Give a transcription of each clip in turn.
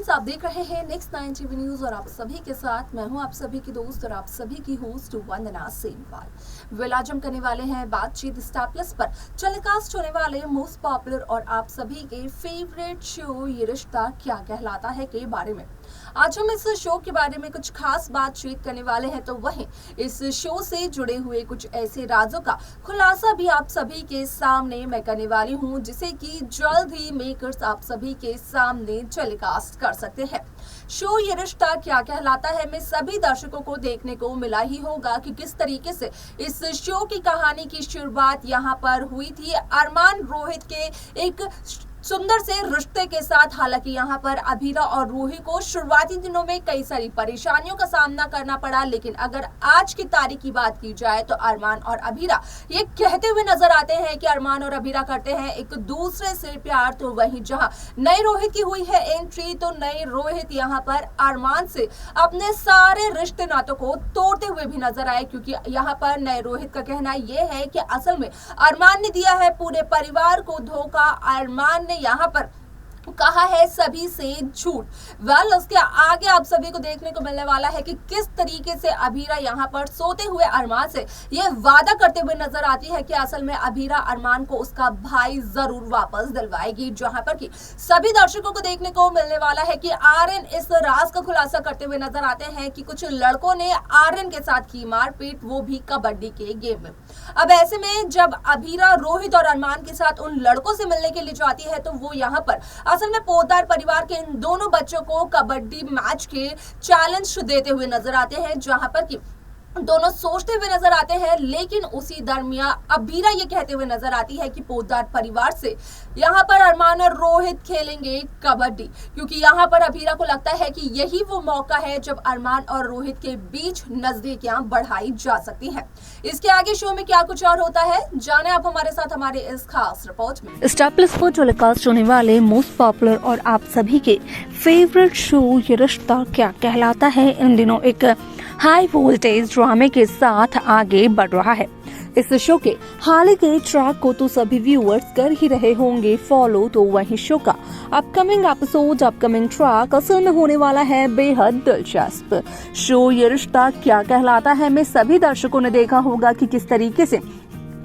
Friends, आप देख रहे हैं नेक्स्ट 9 टीवी न्यूज और आप सभी के साथ मैं हूं आप सभी की दोस्त और आप सभी की होस्ट वंदना सेमवाल। वेल, आज हम करने वाले हैं बातचीत स्टार प्लस पर टेलीकास्ट होने वाले मोस्ट पॉपुलर और आप सभी के फेवरेट शो ये रिश्ता क्या कहलाता है के बारे में। आज हम इस शो के बारे में कुछ खास बातचीत करने वाले हैं, तो वहीं इस शो से जुड़े हुए कुछ ऐसे राजों का खुलासा भी आप सभी के सामने मैं करने वाली हूं, जिसे कि जल्द ही मेकर्स आप सभी के सामने टेलीकास्ट कर सकते हैं। शो ये रिश्ता क्या कहलाता है में सभी दर्शकों को देखने को मिला ही होगा कि किस तरीके से इस शो की कहानी की शुरुआत यहाँ पर हुई थी अरमान रोहित के एक सुंदर से रिश्ते के साथ। हालांकि यहाँ पर अभीरा और रूही को शुरुआती दिनों में कई सारी परेशानियों का सामना करना पड़ा, लेकिन अगर आज की तारीख की बात की जाए तो अरमान और अभीरा ये कहते हुए नजर आते हैं कि अरमान और अभीरा करते हैं एक दूसरे से प्यार। तो वहीं जहां नई रोहित की हुई है एंट्री, तो नई रोहित यहाँ पर अरमान से अपने सारे रिश्ते नातों को तोड़ते हुए भी नजर आए, क्योंकि यहाँ पर नए रोहित का कहना यह है कि असल में अरमान ने दिया है पूरे परिवार को धोखा। अरमान ने यहाँ पर कहा है सभी से झूठ। वेल, उसके आगे आप सभी को देखने को मिलने वाला है कि किस तरीके से अभीरा यहाँ पर सोते हुए अरमान से ये वादा करते हुए नजर आती है कि असल में अभीरा अरमान को उसका भाई जरूर वापस दिलवाएगी। जहां पर कि सभी दर्शकों को देखने को मिलने वाला है कि आर्यन इस राज का खुलासा करते हुए नजर आते हैं कि कुछ लड़कों ने आर्यन के साथ की मारपीट, वो भी कबड्डी के गेम में। अब ऐसे में जब अभीरा रोहित और अरमान के साथ उन लड़कों से मिलने के लिए जाती है, तो वो यहाँ पर असल में पोद्दार परिवार के इन दोनों बच्चों को कबड्डी मैच के चैलेंज देते हुए नजर आते हैं, जहां पर कि दोनों सोचते हुए नजर आते हैं। लेकिन उसी दरमियान अभीरा ये कहते हुए नजर आती है कि पोद्दार परिवार से यहाँ पर अरमान और रोहित खेलेंगे कबड्डी, क्योंकि यहाँ पर अभीरा को लगता है कि यही वो मौका है जब अरमान और रोहित के बीच नजदीकियां बढ़ाई जा सकती हैं। इसके आगे शो में क्या कुछ और होता है, जाने आप हमारे साथ हमारे इस खास रिपोर्ट में। स्टार प्लस पर टेलीकास्ट होने वाले मोस्ट पॉपुलर और आप सभी के फेवरेट शो ये रिश्ता क्या कहलाता है इन दिनों एक हाई वोल्टेज ड्रामे के साथ आगे बढ़ रहा है। इस शो के हाल के ट्रैक को तो सभी व्यूअर्स कर ही रहे होंगे फॉलो, तो वहीं शो का अपकमिंग एपिसोड अपकमिंग ट्रैक असल में होने वाला है बेहद दिलचस्प। शो ये रिश्ता क्या कहलाता है में सभी दर्शकों ने देखा होगा कि किस तरीके से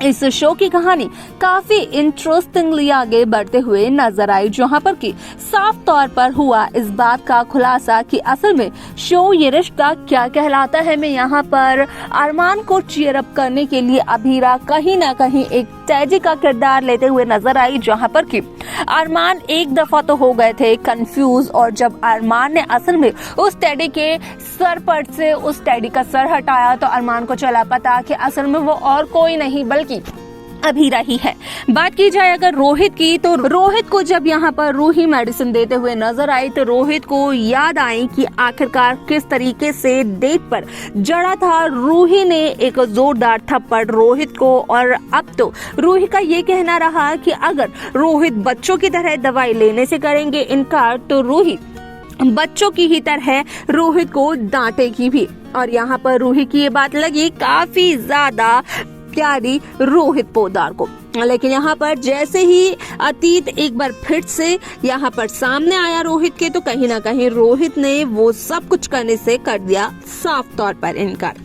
इस शो की कहानी काफी इंटरेस्टिंगली आगे बढ़ते हुए नजर आई, जहां पर कि साफ तौर पर हुआ इस बात का खुलासा कि असल में शो ये रिश्ता क्या कहलाता है में यहाँ पर अरमान को चीयर अप करने के लिए अभीरा कहीं ना कहीं एक टैडी का किरदार लेते हुए नजर आई, जहां पर कि अरमान एक दफा तो हो गए थे कंफ्यूज, और जब अरमान ने असल में उस टैडी के सर पर से उस टैडी का सर हटाया तो अरमान को चला पता कि असल में वो और कोई नहीं बल्कि अभीरा ही है। बात की जाए अगर रोहित की, तो रोहित को जब यहाँ पर रूही मेडिसिन देते हुए नजर आई तो रोहित को याद आई कि आखिरकार किस तरीके से डेट पर जड़ा था। रूही ने एक जोरदार थप्पड़ रोहित को, और अब तो रूही का ये कहना रहा कि अगर रोहित बच्चों की तरह दवाई लेने से करेंगे इनकार, तो रूही बच्चों की ही तरह रोहित को डांटेगी भी। और यहाँ पर रूही की ये बात लगी काफी ज्यादा प्यारी रोहित पोद्दार को। लेकिन यहाँ पर जैसे ही अतीत एक बार फिर से यहाँ पर सामने आया रोहित के, तो कहीं ना कहीं रोहित ने वो सब कुछ करने से कर दिया साफ तौर पर इनकार।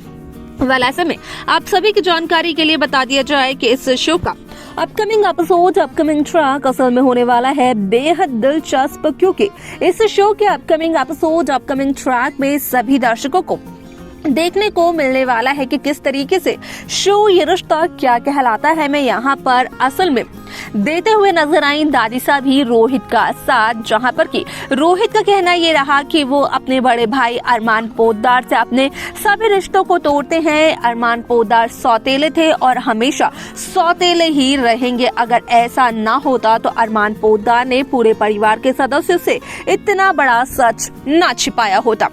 वेल, ऐसे में आप सभी की जानकारी के लिए बता दिया जाए कि इस शो का अपकमिंग एपिसोड अपकमिंग ट्रैक असल में होने वाला है बेहद दिलचस्प, क्योंकि इस शो के अपकमिंग एपिसोड अपकमिंग ट्रैक में सभी दर्शकों को देखने को मिलने वाला है कि किस तरीके से शो ये रिश्ता क्या कहलाता है में यहाँ पर असल में देते हुए नजर आई दादी साहब ही रोहित का साथ, जहाँ पर कि रोहित का कहना ये रहा कि वो अपने बड़े भाई अरमान पोद्दार से अपने सभी रिश्तों को तोड़ते हैं। अरमान पोद्दार सौतेले थे और हमेशा सौतेले ही रहेंगे। अगर ऐसा ना होता तो अरमान पोद्दार ने पूरे परिवार के सदस्यों से इतना बड़ा सच ना छिपाया होता।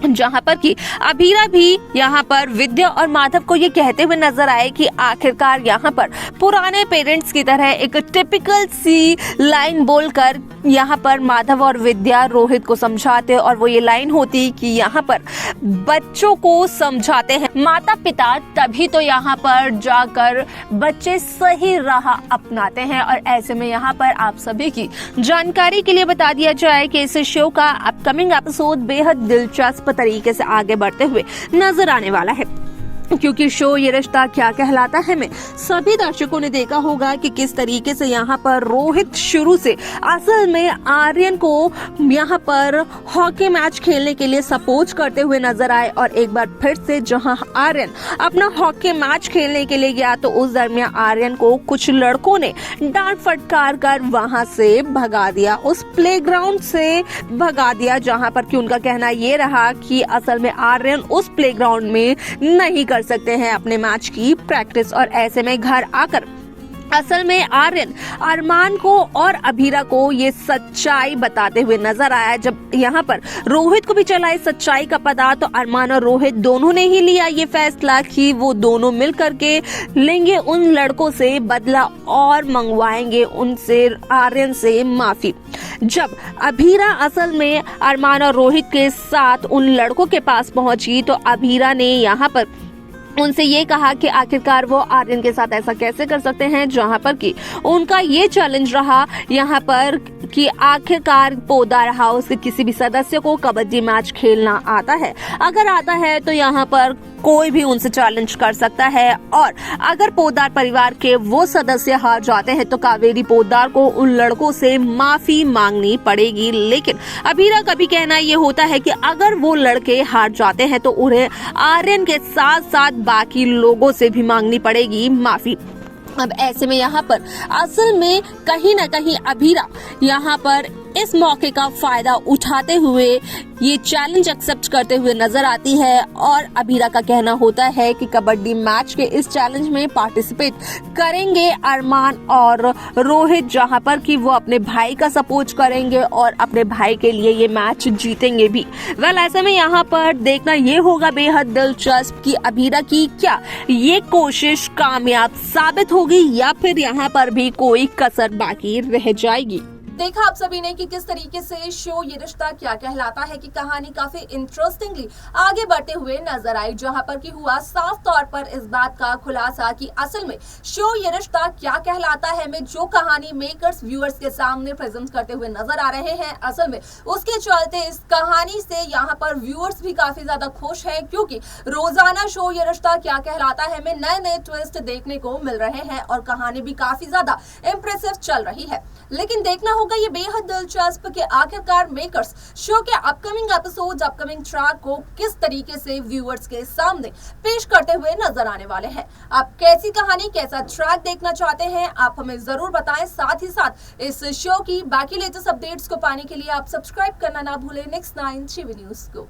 जहां पर कि अभीरा भी यहाँ पर विद्या और माधव को ये कहते हुए नजर आए कि आखिरकार यहाँ पर पुराने पेरेंट्स की तरह एक टिपिकल सी लाइन बोलकर यहाँ पर माधव और विद्या रोहित को समझाते और वो ये लाइन होती कि यहाँ पर बच्चों को समझाते हैं माता पिता, तभी तो यहाँ पर जाकर बच्चे सही राह अपनाते हैं। और ऐसे में यहाँ पर आप सभी की जानकारी के लिए बता दिया जाए कि इस शो का अपकमिंग एपिसोड बेहद दिलचस्प तरीके से आगे बढ़ते हुए नजर आने वाला है, क्योंकि शो ये रिश्ता क्या कहलाता है में सभी दर्शकों ने देखा होगा कि किस तरीके से यहाँ पर रोहित शुरू से असल में आर्यन को यहाँ पर हॉकी मैच खेलने के लिए सपोर्ट करते हुए नजर आए। और एक बार फिर से जहाँ आर्यन अपना हॉकी मैच खेलने के लिए गया तो उस दरमियान आर्यन को कुछ लड़कों ने डांट फटकार कर वहां से भगा दिया, उस प्लेग्राउंड से भगा दिया, जहां पर कि उनका कहना ये रहा कि असल में आर्यन उस प्लेग्राउंड में नहीं कर सकते हैं अपने मैच की प्रैक्टिस। और ऐसे में घर आकर असल में आर्यन अरमान को और अभीरा को ये सच्चाई बताते हुए नजर आया। जब यहाँ पर रोहित को भी चला इस सच्चाई का पता तो अरमान और रोहित दोनों ने ही लिया ये फैसला कि वो दोनों मिल करके लेंगे उन लड़कों से बदला और मंगवाएंगे उनसे आर्यन से माफी। जब अभीरा असल में अरमान और रोहित के साथ उन लड़कों के पास पहुंची तो अभीरा ने यहाँ पर उनसे ये कहा कि आखिरकार वो आर्यन के साथ ऐसा कैसे कर सकते हैं, जहां पर कि उनका ये चैलेंज रहा यहाँ पर कि आखिरकार पोदार हाउस के किसी भी सदस्य को कबड्डी मैच खेलना आता है, अगर आता है तो यहाँ पर कोई भी उनसे चैलेंज कर सकता है। और अगर पोदार परिवार के वो सदस्य हार जाते हैं तो कावेरी पोदार को उन लड़कों से माफी मांगनी पड़ेगी। लेकिन अभीरा का भी कहना ये होता है कि अगर वो लड़के हार जाते हैं तो उन्हें आर्यन के साथ साथ बाकी लोगों से भी मांगनी पड़ेगी माफी। अब ऐसे में यहाँ पर असल में कहीं ना कहीं अभीरा यहाँ पर इस मौके का फायदा उठाते हुए ये चैलेंज एक्सेप्ट करते हुए नजर आती है। और अभीरा का कहना होता है कि कबड्डी मैच के इस चैलेंज में पार्टिसिपेट करेंगे अरमान और रोहित, जहां पर कि वो अपने भाई का सपोर्ट करेंगे और अपने भाई के लिए ये मैच जीतेंगे भी। ऐसे में यहाँ पर देखना ये होगा बेहद दिलचस्प कि अभीरा की क्या ये कोशिश कामयाब साबित होगी या फिर यहाँ पर भी कोई कसर बाकी रह जाएगी। देखा आप सभी ने कि किस तरीके से शो ये रिश्ता क्या कहलाता है की कहानी काफी इंटरेस्टिंगली आगे बढ़ते हुए नजर आई, जहां पर कि हुआ साफ तौर पर इस बात का खुलासा कि असल में शो ये रिश्ता क्या कहलाता है में जो कहानी मेकर्स व्यूअर्स के सामने प्रेजेंट करते हुए नजर आ रहे हैं, असल में उसके चलते इस कहानी से यहाँ पर व्यूअर्स भी काफी ज्यादा खुश हैं, क्योंकि रोजाना शो ये रिश्ता क्या कहलाता है में नए नए ट्विस्ट देखने को मिल रहे हैं और कहानी भी काफी ज्यादा इंप्रेसिव चल रही है। लेकिन देखना होगा ये बेहद दिलचस्प कि आखिरकार मेकर्स शो के अपकमिंग एपिसोड्स, अपकमिंग ट्रैक को किस तरीके से व्यूअर्स के सामने पेश करते हुए नजर आने वाले हैं। आप कैसी कहानी, कैसा ट्रैक देखना चाहते हैं, आप हमें जरूर बताएं। साथ ही साथ इस शो की बाकी लेटेस्ट अपडेट्स को पाने के लिए आप सब्सक्राइब करना ना भूलें नेक्स्ट 9 टीवी न्यूज को।